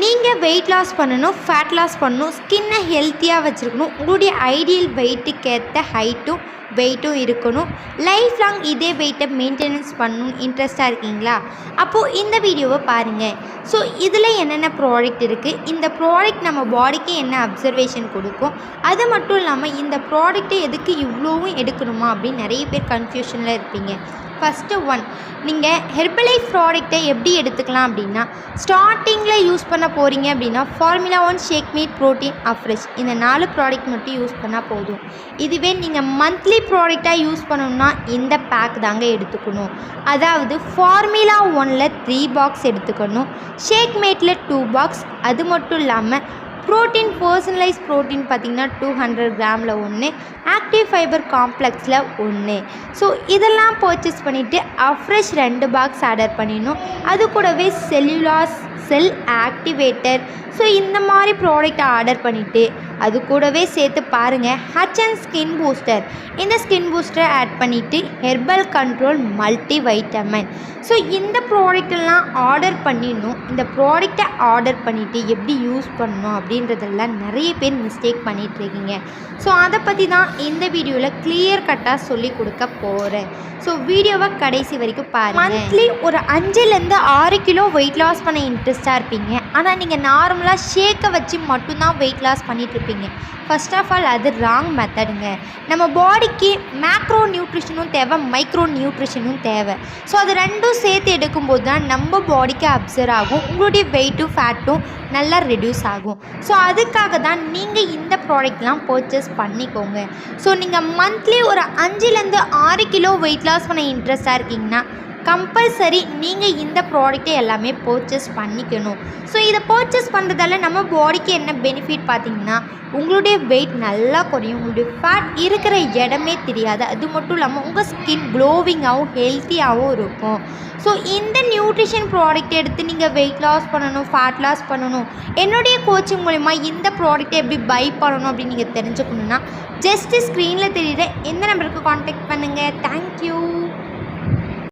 நீங்கள் weight loss பண்ணணும், fat loss பண்ணணும், ஸ்கின்னை ஹெல்த்தியாக வச்சுருக்கணும், உங்களுடைய ஐடியல் வெயிட்டுக்கு ஏற்ற ஹைட்டும் வெயிட்டும் இருக்கணும், லைஃப் லாங் இதே வெயிட்டை மெயின்டெனன்ஸ் பண்ணணும் இன்ட்ரெஸ்ட்டாக இருக்கீங்களா? அப்போது இந்த வீடியோவை பாருங்கள். ஸோ இதில் என்னென்ன ப்ராடக்ட் இருக்குது, இந்த ப்ராடக்ட் நம்ம பாடிக்கு என்ன அப்சர்வேஷன் கொடுக்கும், அது மட்டும் இல்லாமல் இந்த ப்ராடக்ட்டை எதுக்கு இவ்வளோவும் எடுக்கணுமா அப்படின்னு நிறைய பேர் கன்ஃபியூஷனில் இருப்பீங்க. ஃபஸ்ட்டு ஒன், நீங்கள் ஹெர்பலைஃப் ப்ராடக்ட்டை எப்படி எடுத்துக்கலாம் அப்படின்னா, ஸ்டார்டிங்கில் யூஸ் பண்ண போகிறீங்க அப்படின்னா ஃபார்முலா 1 ஷேக் மீட் ப்ரோட்டீன் அஃப்ரெஷ் இந்த 4 ப்ராடக்ட் மட்டும் யூஸ் பண்ணால் போதும். இதுவே நீங்கள் மந்த்லி ப்ராடக்டாக யூஸ் பண்ணணும்னா இந்த பேக் தாங்க எடுத்துக்கணும். அதாவது ஃபார்முலா 1ல் 3 பாக்ஸ் எடுத்துக்கணும், ஷேக் மேட்டில் 2 பாக்ஸ். அது மட்டும் இல்லாமல் ப்ரோட்டீன் பர்சனலைஸ் ப்ரோட்டீன் பார்த்திங்கன்னா 200 கிராமில் 1, ஆக்டிவ் ஃபைபர் காம்ப்ளெக்ஸில் 1. ஸோ இதெல்லாம் பர்ச்சேஸ் பண்ணிவிட்டு அஃப்ரெஷ் 2 பாக்ஸ் ஆர்டர் பண்ணிடணும். அது கூடவே செல்லுலாஸ் செல் ஆக்டிவேட்டர், ஸோ இந்த மாதிரி ப்ராடக்ட் ஆர்டர் பண்ணிவிட்டு அது கூடவே சேர்த்து பாருங்கள் ஹட்சன் ஸ்கின் பூஸ்டர், இந்த ஸ்கின் பூஸ்டரை ஆட் பண்ணிவிட்டு herbal control multi vitamin. So இந்த ப்ராடக்டெல்லாம் ஆர்டர் பண்ணிடணும். இந்த ப்ராடக்டை ஆர்டர் பண்ணிவிட்டு எப்படி யூஸ் பண்ணணும் அப்படின்றதெல்லாம் நிறைய பேர் மிஸ்டேக் பண்ணிகிட்ருக்கீங்க. ஸோ அதை பற்றி தான் இந்த வீடியோவில் கிளியர் கட்டாக சொல்லி கொடுக்க போகிறேன். ஸோ வீடியோவை கடைசி வரைக்கும் பாருங்கள். மந்த்லி ஒரு 5லேருந்து 6 கிலோ வெயிட் லாஸ் பண்ண இன்ட்ரெஸ்ட்டாக இருப்பீங்க. ஆனால் நீங்கள் நார்மலாக ஷேக்கை வச்சு மட்டும்தான் வெயிட் லாஸ் பண்ணிகிட்ருப்பீங்க. ஃபர்ஸ்ட் ஆஃப் ஆல் அது ராங் மெத்தடுங்க. நம்ம பாடிக்கு மேக்ரோ நியூட்ரிஷனும் தேவை, மைக்ரோ நியூட்ரிஷனும் தேவை. ஸோ அது ரெண்டும் சேர்த்து எடுக்கும்போது தான் நம்ம பாடிக்கு அப்சர்வ் ஆகும், உங்களுடைய வெயிட்டும் ஃபேட்டும் நல்லா ரெடியூஸ் ஆகும். ஸோ அதுக்காக தான் நீங்கள் இந்த ப்ராடக்ட்லாம் பர்ச்சேஸ் பண்ணிக்கோங்க. ஸோ நீங்கள் மந்த்லி ஒரு 5லேருந்து 6 கிலோ வெயிட் லாஸ் பண்ண இன்ட்ரெஸ்ட்டாக இருக்கீங்கன்னா கம்பல்சரி நீங்கள் இந்த ப்ராடக்ட்டை எல்லாமே பர்ச்சேஸ் பண்ணிக்கணும். ஸோ இதை பர்ச்சேஸ் பண்ணுறதால நம்ம பாடிக்கு என்ன பெனிஃபிட் பார்த்திங்கன்னா, உங்களுடைய வெயிட் நல்லா குறையும், உங்களுடைய ஃபேட் இருக்கிற இடமே தெரியாது. அது மட்டும் இல்லாமல் உங்கள் ஸ்கின் க்ளோவிங்காகவும் ஹெல்த்தியாகவும் இருக்கும். ஸோ இந்த நியூட்ரிஷன் ப்ராடக்ட் எடுத்து நீங்கள் வெயிட் லாஸ் பண்ணணும், ஃபேட் லாஸ் பண்ணணும், என்னுடைய கோச்சிங் மூலிமா இந்த ப்ராடக்ட்டை எப்படி பை பண்ணணும் அப்படின்னு நீங்கள் தெரிஞ்சுக்கணுன்னா ஜஸ்ட்டு ஸ்க்ரீனில் தெரியுற எந்த நம்பருக்கு கான்டாக்ட் பண்ணுங்கள். தேங்க்யூ.